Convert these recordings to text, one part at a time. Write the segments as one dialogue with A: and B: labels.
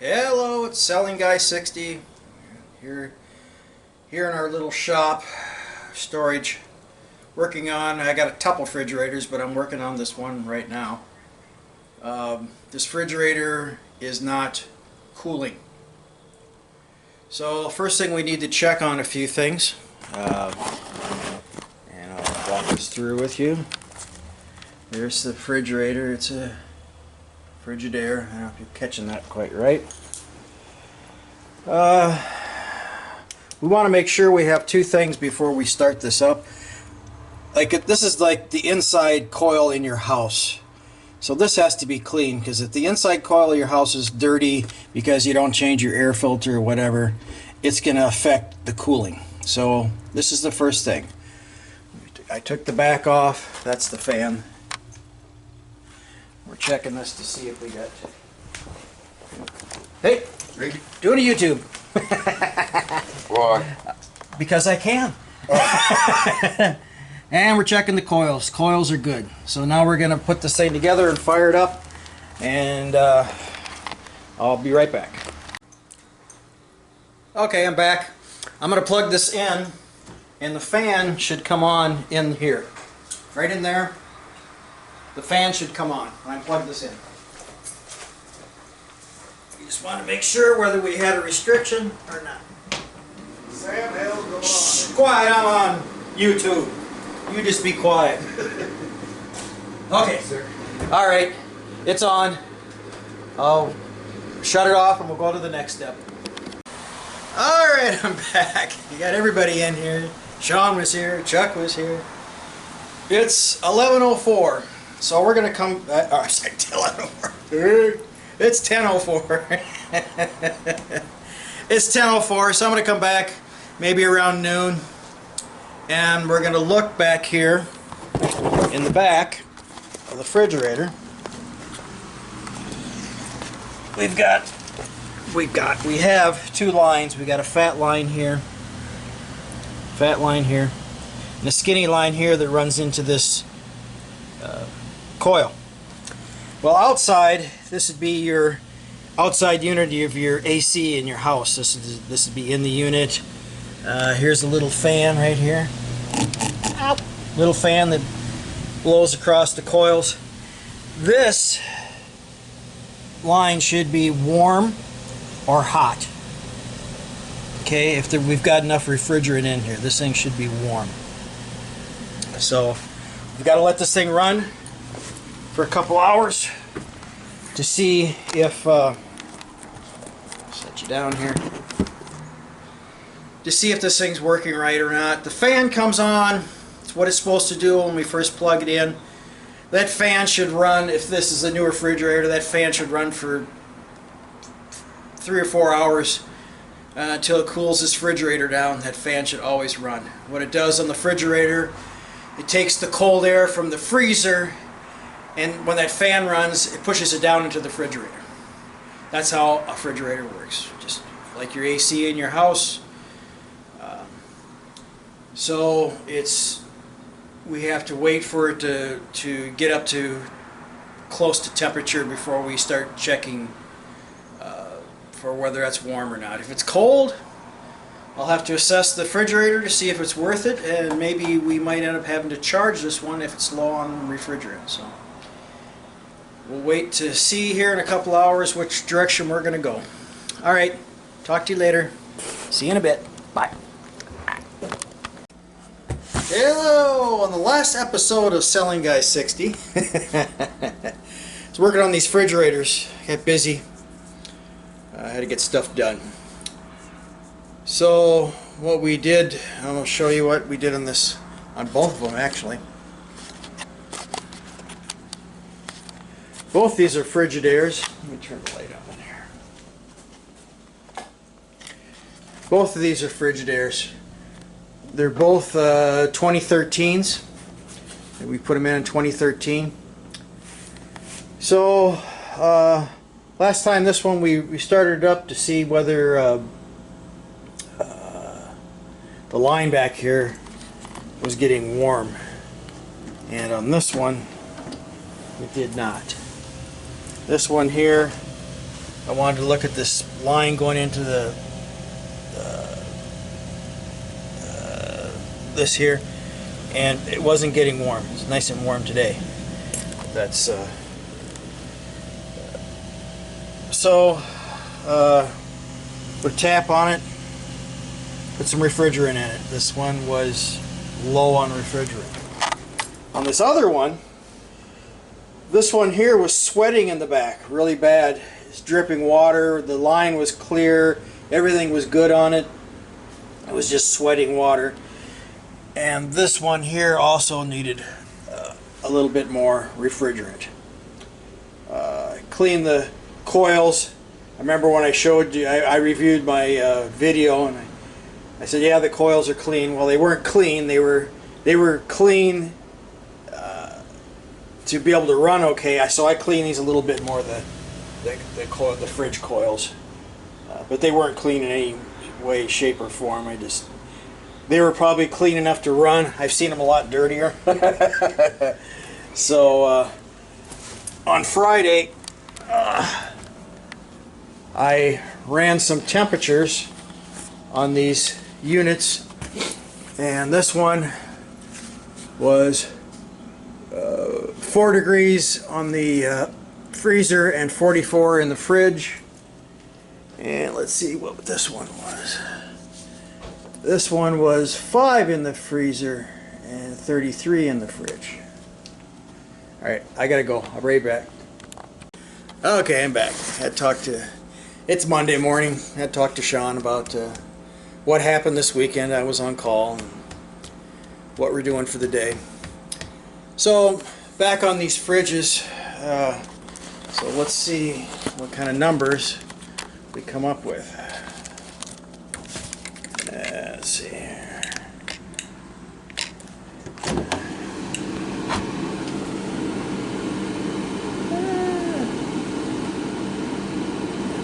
A: Hello, it's Selling Guy 60 here in our little shop storage. Working on, I got a couple refrigerators, but I'm working on this one right now. This refrigerator is not cooling. So first thing, we need to check on a few things, and I'll walk this through with you. There's the refrigerator. It's a Frigidaire. I don't know if you're catching that quite right. We want to make sure we have two things before we start this up. This is like the inside coil in your house. So this has to be clean, because if the inside coil of your house is dirty because you don't change your air filter or whatever, it's going to affect the cooling. So this is the first thing. I took the back off. That's the fan. We're checking this to see if we got... Hey, doing a YouTube.
B: Why?
A: Because I can. Oh. And we're checking the coils. Coils are good. So now we're going to put this thing together and fire it up. And I'll be right back. Okay, I'm back. I'm going to plug this in. And the fan should come on in here. Right in there. The fan should come on when I plug this in. You just want to make sure whether we had a restriction or not.
B: Sam, hell's going on?
A: Shh, quiet, I'm on YouTube. You just be quiet. Okay. Alright, it's on. I'll shut it off and we'll go to the next step. Alright, I'm back. You got everybody in here. Sean was here, Chuck was here. It's 11:04. So we're going to come... I said 11:04. It's 10:04. It's 10:04, so I'm going to come back maybe around noon. And we're going to look back here in the back of the refrigerator. We have two lines. We got a fat line here, and a skinny line here that runs into this coil. Well, outside, this would be your outside unit of your AC in your house. This would be in the unit. Here's a little fan right here. Ow. Little fan that blows across the coils. This line should be warm or hot. Okay, if we've got enough refrigerant in here, this thing should be warm. So we've got to let this thing run for a couple hours to see if set you down here, to see if this thing's working right or not. The fan comes on. It's what it's supposed to do when we first plug it in. That fan should run, if this is a new refrigerator, that fan should run for 3 or 4 hours until it cools this refrigerator down. That fan should always run. What it does on the refrigerator, it takes the cold air from the freezer, and when that fan runs, it pushes it down into the refrigerator. That's how a refrigerator works, just like your AC in your house. So we have to wait for it to get up to close to temperature before we start checking for whether that's warm or not. If it's cold, I'll have to assess the refrigerator to see if it's worth it, and maybe we might end up having to charge this one if it's low on refrigerant. So we'll wait to see here in a couple hours which direction we're going to go. Alright, talk to you later. See you in a bit. Bye. Hello! On the last episode of Selling Guy 60, I was working on these refrigerators. Got busy. I had to get stuff done. So what we did, I'll show you what we did on this, on both of them actually. Both these are Frigidaires. Let me turn the light on here. Both of these are Frigidaires. They're both 2013s. We put them in 2013. So last time this one we started it up to see whether the line back here was getting warm, and on this one it did not. This one here I wanted to look at this line going into the this here, and it wasn't getting warm. It's nice and warm today. That's so put a tap on it, put some refrigerant in it. This one was low on refrigerant. On this other one, this one here was sweating in the back really bad. It's dripping water. The line was clear. Everything was good on it. It was just sweating water. And this one here also needed a little bit more refrigerant. Clean the coils. I remember when I showed you, I reviewed my video, and I said, yeah, the coils are clean. Well, they weren't clean. They were clean to be able to run okay. So I cleaned these a little bit more, the fridge coils, but they weren't clean in any way, shape, or form. They were probably clean enough to run. I've seen them a lot dirtier. So on Friday, I ran some temperatures on these units, and this one was 4 degrees on the freezer and 44 in the fridge. And let's see what this one was. This one was 5 in the freezer and 33 in the fridge. Alright, I gotta go. I'll be right back. Okay, I'm back. It's Monday morning. I had talked to Sean about what happened this weekend. I was on call and what we're doing for the day. So, back on these fridges. So let's see what kind of numbers we come up with. Let's see here.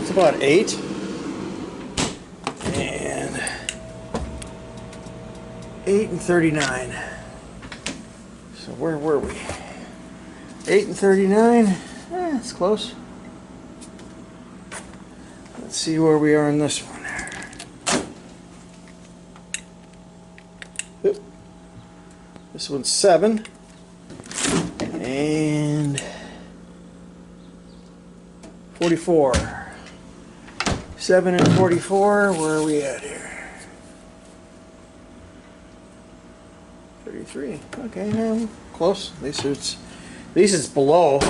A: It's about 8. And 8 and 39. So where were we? 8 and 39. It's close. Let's see where we are in this one. Oop. This one's 7. And 44. 7 and 44. Where are we at here? 33. Okay, now close. At least it's below.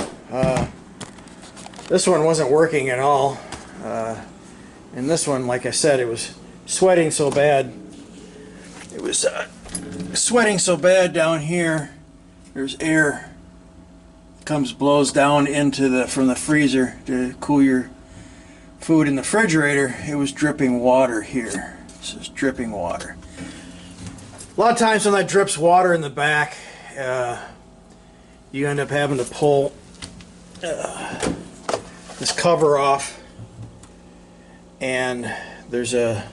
A: This one wasn't working at all. And this one, like I said, it was sweating so bad. It was sweating so bad down here. There's air blows down into from the freezer to cool your food in the refrigerator. It was dripping water here. This is dripping water. A lot of times when that drips water in the back, you end up having to pull this cover off, and there's a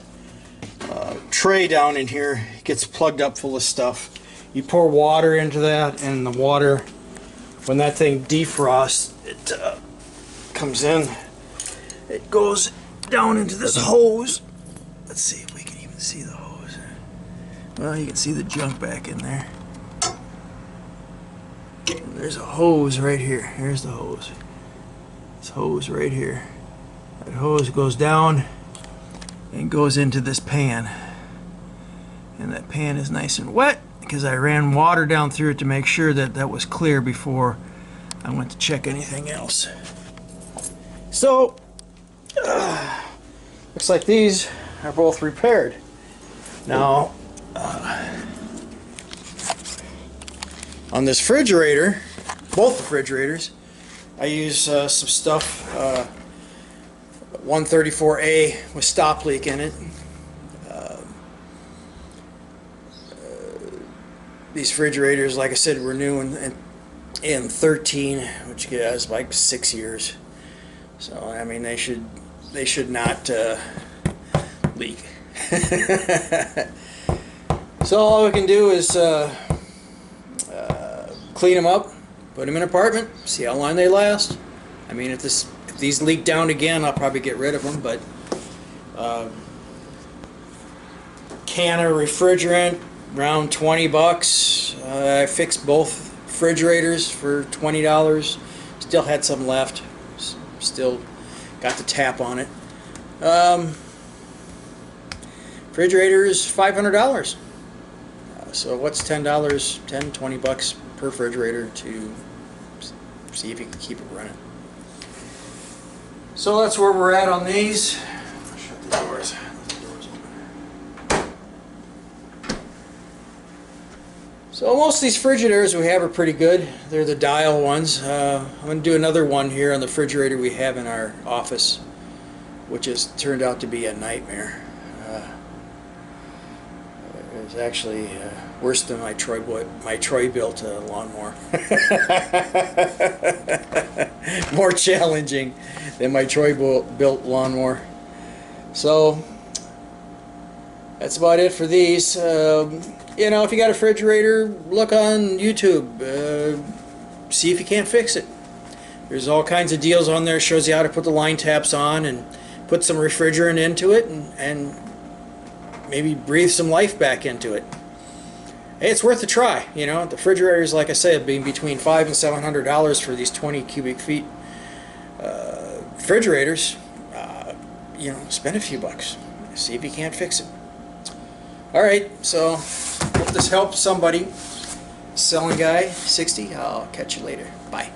A: tray down in here. It gets plugged up full of stuff. You pour water into that, and the water, when that thing defrosts, it comes in. It goes down into this hose. Let's see if we can even see the hose. Well, you can see the junk back in there. And there's a hose right here. Here's the hose. This hose right here. That hose goes down and goes into this pan. And that pan is nice and wet because I ran water down through it to make sure that that was clear before I went to check anything else. So, looks like these are both repaired. Now, on this refrigerator, both refrigerators, I use some stuff, 134A with stop leak in it. These refrigerators, like I said, were new in 13, which is like 6 years. So I mean, they should not leak. So all we can do is clean them up, put them in an apartment, see how long they last. I mean, if if these leak down again, I'll probably get rid of them. But can of refrigerant, around 20 bucks. I fixed both refrigerators for $20. Still had some left. Still got the tap on it. Refrigerator is $500. So what's $10? 10, 20 bucks per refrigerator to see if you can keep it running. So that's where we're at on these. Shut the doors. Let the doors open. So most of these Frigidaires we have are pretty good. They're the dial ones. I'm going to do another one here on the refrigerator we have in our office, which has turned out to be a nightmare. It was actually worse than my Troy-built lawnmower. More challenging than my Troy-built lawnmower. So that's about it for these. You know, if you got a refrigerator, look on YouTube. See if you can't fix it. There's all kinds of deals on there. Shows you how to put the line taps on and put some refrigerant into it and maybe breathe some life back into it. Hey, it's worth a try. You know, the refrigerators, like I said, being between $500 and $700 for these 20 cubic feet refrigerators. You know, spend a few bucks. See if you can't fix it. All right, so hope this helps somebody. Selling Guy 60. I'll catch you later. Bye.